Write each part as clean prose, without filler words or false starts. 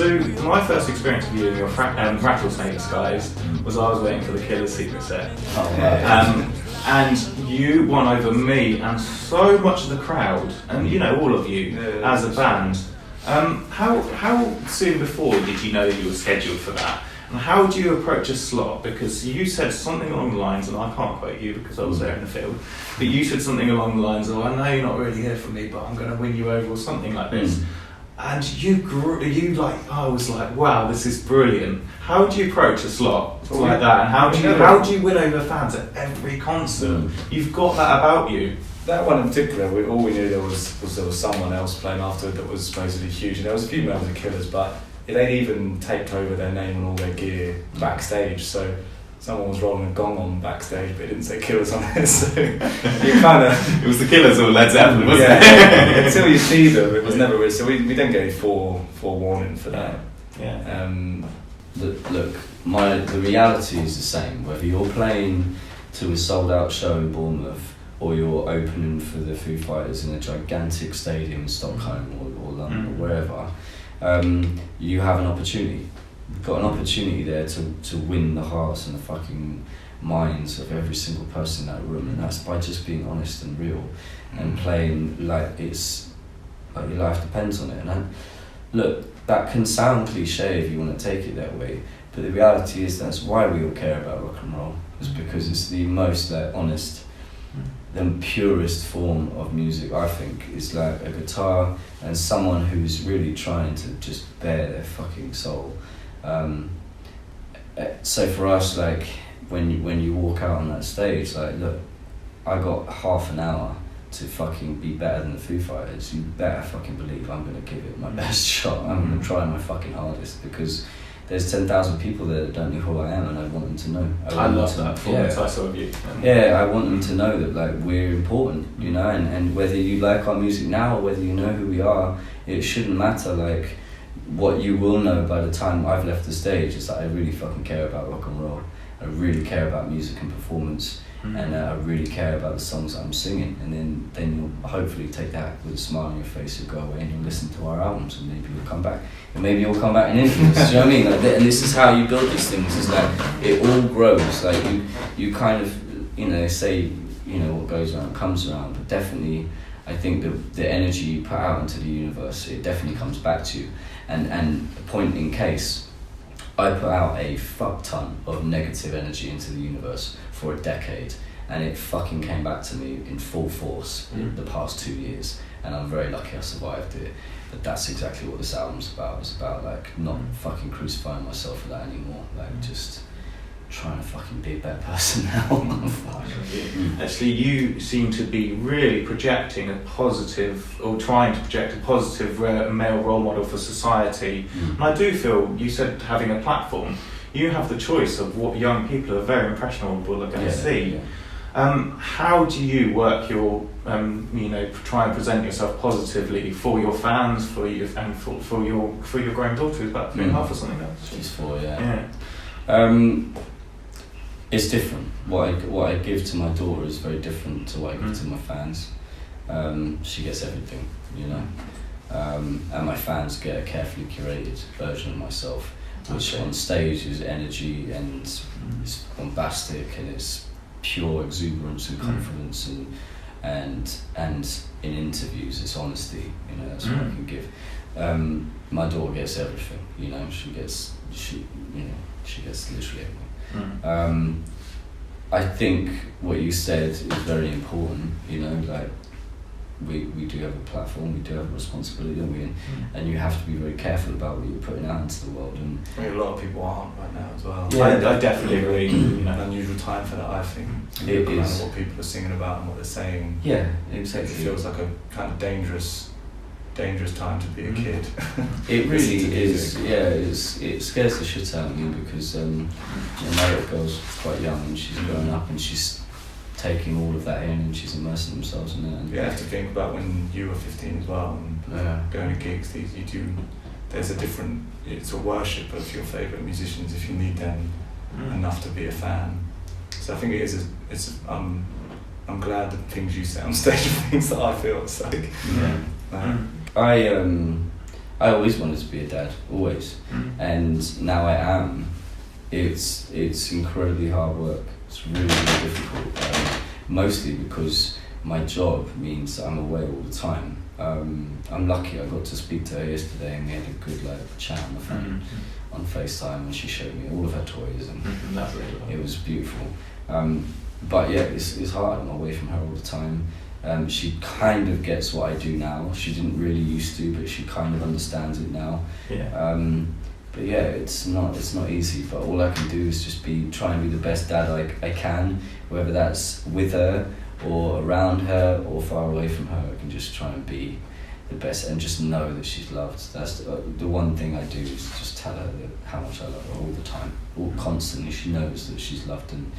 So my first experience of you and your Rattlesnakes guys was I was waiting for the Killer's secret set. Oh, wow. And you won over me and so much of the crowd, and you know, all of you as a band. How soon before did you know you were scheduled for that? And how do you approach a slot? Because you said something along the lines, and I can't quote you because I was there in the field, but you said something along the lines of, I know you're not really here for me, but I'm going to win you over, or something like this. And I was like, wow, this is brilliant. How do you approach a slot like that? And how do you win over fans at every concert? You've got that about you. That one in particular, all we knew there was someone else playing after that was supposedly huge, and there was a few members of Killers, but they'd even taped over their name and all their gear backstage, so someone was rolling a gong on backstage, but it didn't say Killers on it, so you kind of... It was the Killers or Led Zeppelin, wasn't it? Until you see them, it was never really... So we didn't get any forewarning for that. Yeah. Look, the reality is the same, whether you're playing to a sold-out show in Bournemouth or you're opening for the Foo Fighters in a gigantic stadium in Stockholm or London or wherever, you have an opportunity. You've got an opportunity there to win the hearts and the fucking minds of every single person in that room, and that's by just being honest and real and playing like it's like your life depends on it. And look, that can sound cliche if you want to take it that way, but the reality is that's why we all care about rock and roll. It's because it's the most honest, the purest form of music, I think. Is like a guitar and someone who's really trying to just bare their fucking soul. So for us, like when you walk out on that stage, like, look, I got half an hour to fucking be better than the Foo Fighters. You better fucking believe I'm gonna give it my best shot. I'm gonna try my fucking hardest, because there's 10,000 people there that don't know who I am, and I want them to know. I love that performance I saw of you. Yeah, I want them to know that like we're important, you know, and whether you like our music now or whether you know who we are, it shouldn't matter. Like, what you will know by the time I've left the stage is that I really fucking care about rock and roll. I really care about music and performance, and I really care about the songs that I'm singing. And then you'll hopefully take that with a smile on your face. You'll go away and you'll listen to our albums, and maybe you'll come back. And maybe you'll come back and influence. Do you know what I mean? Like, and this is how you build these things. It's like it all grows. Like you kind of, you know, say, you know, what goes around comes around. But definitely, I think the energy you put out into the universe, it definitely comes back to you. And point in case, I put out a fuck ton of negative energy into the universe for a decade, and it fucking came back to me in full force in the past 2 years, and I'm very lucky I survived it. But that's exactly what this album's about. It's about like not fucking crucifying myself for that anymore, like just trying to fucking be a better person now. Actually, you seem to be really projecting a positive, or trying to project a positive male role model for society. And I do feel, you said having a platform, you have the choice of what young people who are very impressionable are going to see. How do you work your, try and present yourself positively for your fans, for you, and for your growing daughter who's about 3.5 or something else? She's 4, It's different. What I give to my daughter is very different to what I give to my fans. She gets everything, you know, and my fans get a carefully curated version of myself, which on stage is energy and it's bombastic and it's pure exuberance and confidence, and in interviews it's honesty. You know, that's what I can give. My daughter gets everything. You know, she gets literally everything. I think what you said is very important, you know, like we do have a platform, we do have a responsibility, don't we? And you have to be very careful about what you're putting out into the world. And I mean, a lot of people aren't right now as well. Yeah, I definitely agree. An unusual time for that, I think. It is. What people are singing about and what they're saying. Yeah, exactly. It feels like a kind of dangerous time to be a kid. It really is. Yeah, it scares the shit out of me because my little girl's quite young and she's growing up and she's taking all of that in and she's immersing themselves in it. And you have to think about when you were 15 as well and going to gigs. There's a different. It's a worship of your favourite musicians if you need them enough to be a fan. So I think it is. I'm glad the things you say on stage are things that I feel. It's like. I always wanted to be a dad, always, and now I am. It's incredibly hard work. It's really, really difficult. Mostly because my job means that I'm away all the time. I'm lucky I got to speak to her yesterday and we had a good chat on the phone on FaceTime, and she showed me all of her toys and it was beautiful. But yeah, it's hard. I'm away from her all the time. She kind of gets what I do now. She didn't really used to, but she kind of understands it now. Yeah. But yeah, it's not easy, but all I can do is just try and be the best dad I can, whether that's with her or around her or far away from her. I can just try and be the best and just know that she's loved. That's the one thing I do, is just tell her how much I love her all the time, all constantly. She knows that she's loved and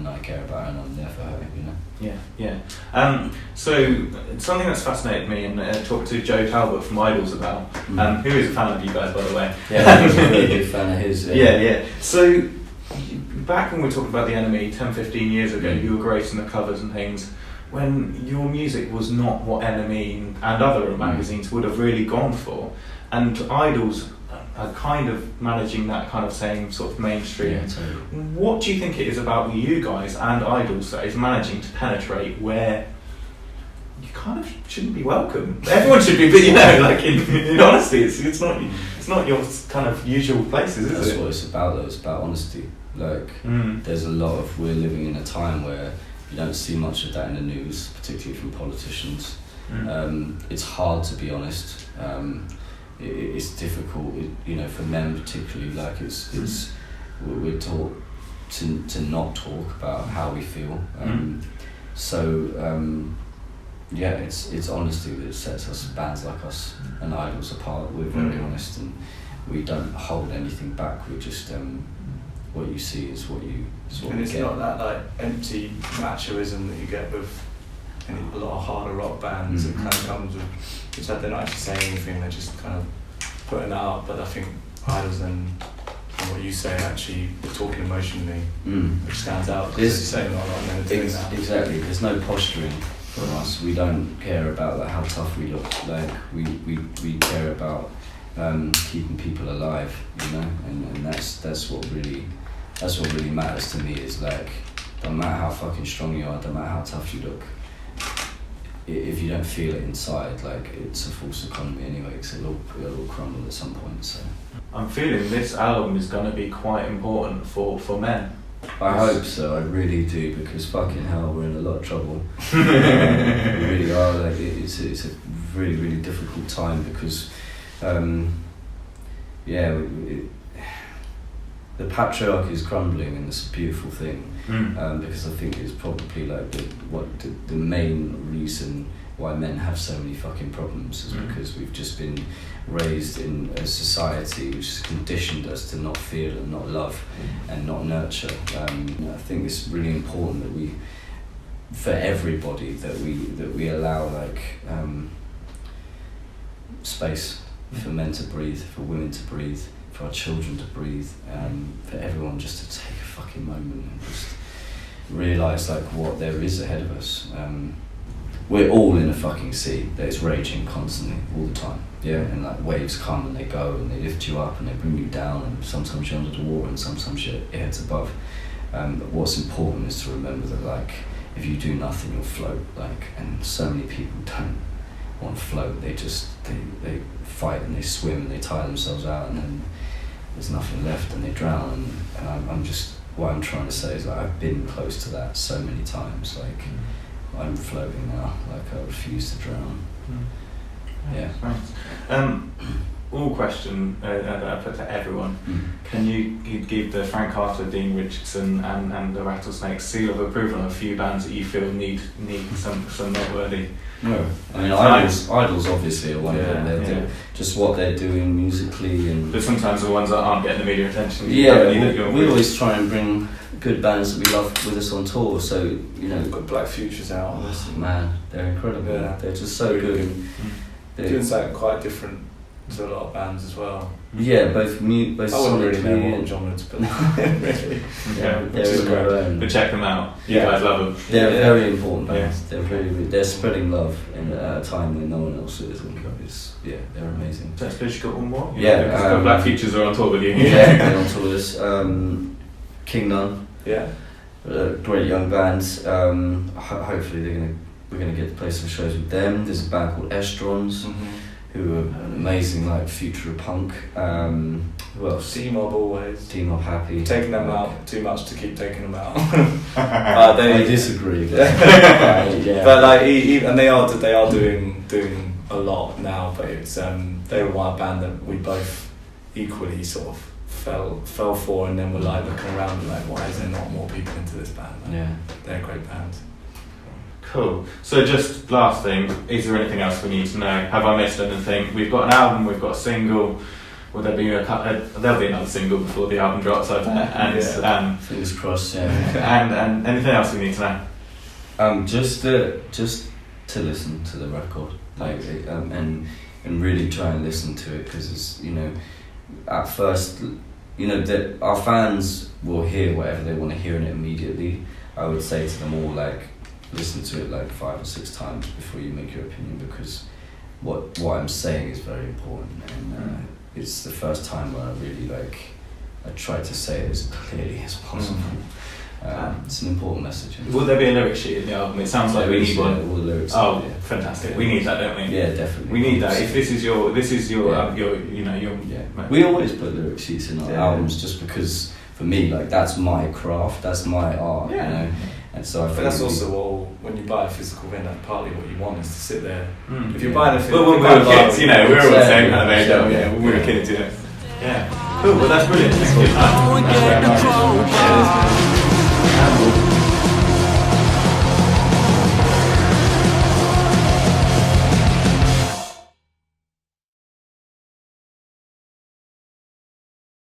I care about her and I'm there for her, you know? Yeah. So something that's fascinated me, and I talked to Joe Talbot from Idols about, who is a fan of you guys, by the way. Yeah, I'm a really big fan of his. Yeah. So back when we were talking about The Enemy 10, 15 years ago, you were gracing the covers and things, when your music was not what Enemy and other magazines would have really gone for, and Idols are kind of managing that kind of same sort of mainstream. Yeah, totally. What do you think it is about you guys and Idols that is managing to penetrate where you kind of shouldn't be welcome? Everyone should be, but in honesty, it's not your kind of usual places, is it? That's what it's about, though. It's about honesty. There's a lot of, we're living in a time where you don't see much of that in the news, particularly from politicians. It's hard to be honest. It's difficult, for men particularly. We're taught to not talk about how we feel. It's honesty that sets us, bands like us and Idols, apart. We're very honest and we don't hold anything back. We're just what you see is what you. And it's not that empty machoism that you get with a lot of harder rock bands. It kind of comes with, which they're not actually saying anything, they're just kind of putting that out. But I think Idols and what you say, actually we're talking emotionally, which stands out, because you're saying not a lot of men are doing that. Exactly, there's no posturing for us. We don't care about how tough we look. We care about keeping people alive, and that's what really matters to me. Is don't matter how fucking strong you are, don't matter how tough you look, if you don't feel it inside, it's a false economy anyway, because it'll all crumble at some point. So I'm feeling this album is going to be quite important for men. I hope so, I really do, because fucking hell, we're in a lot of trouble. We really are. It's a really, really difficult time, because the patriarchy is crumbling, and it's a beautiful thing. Because I think it's probably the main reason why men have so many fucking problems is because we've just been raised in a society which has conditioned us to not feel and not love and not nurture. I think it's really important that for everybody, that we allow space for men to breathe, for women to breathe, for our children to breathe, for everyone just to take a fucking moment and just realise what there is ahead of us. We're all in a fucking sea that is raging constantly, all the time. Yeah, and waves come and they go and they lift you up and they bring you down, and sometimes you're under the water and sometimes your head's above. But what's important is to remember that if you do nothing, you'll float. And so many people don't want to float. They fight and they swim and they tire themselves out, and then there's nothing left and they drown. And what I'm trying to say is I've been close to that so many times. I'm floating now. I refuse to drown. Yeah. Right. All question that I put to everyone. Can you give the Frank Carter, Dean Richardson and the Rattlesnakes seal of approval on a few bands that you feel need some noteworthy? No, I mean Idols obviously are one of them. They're just what they're doing musically, but sometimes the ones that aren't getting the media attention. We always try and bring good bands that we love with us on tour. So we've got Black Futures out on this. Man, they're incredible. Yeah. They're just so good. Doing something quite different to a lot of bands as well. Yeah, both I wouldn't really know sonically what genre to put really. Yeah, they're in their own. but check them out. You Yeah. guys love them. They're very important bands. They're spreading love in at a time when no one else is. And they're amazing. So I suppose you got one more? Yeah, because the Black Futures are on tour with you. Yeah, they're on tour with us. King Nun, Yeah. great young band. Hopefully we're gonna get to play some shows with them. There's a band called Estrons, who are amazing, like future punk. Who else? T-Mob always. T-Mob Happy. Taking them out too much to keep taking them out. I disagree. But, yeah. But like, and they are doing a lot now. But it's they were one band that we both equally sort of fell for, and then we're like looking around and like, why is there not more people into this band? Like, Yeah, they're a great band. Cool. So just last thing, is there anything else we need to know? Have I missed anything? We've got an album, we've got a single. Will there be there'll be another single before the album drops, I bet. And fingers crossed. Yeah. and anything else we need to know? Just to listen to the record, like, and really try and listen to it, because it's, at first, that our fans will hear whatever they want to hear in it immediately. I would say to them all, like, listen to it like 5 or 6 times before you make your opinion, because what I'm saying is very important, and it's the first time where I really I try to say it as clearly as possible. It's an important message. Will there be a lyric sheet in the album? It sounds like we need one. All the lyrics. Oh, fantastic! We need that, don't we? Yeah, definitely. We need that. If this is your We always put lyric sheets in our albums, just because for me, that's my craft, that's my art, and so I But think that's also when you buy a physical bin, that's partly what you want, is to sit there. Mm. If you're buying a physical when we were kids, we were all the same kind of age. Yeah, when we were kids, yeah. Cool. Well, that's brilliant. Thanks for your time.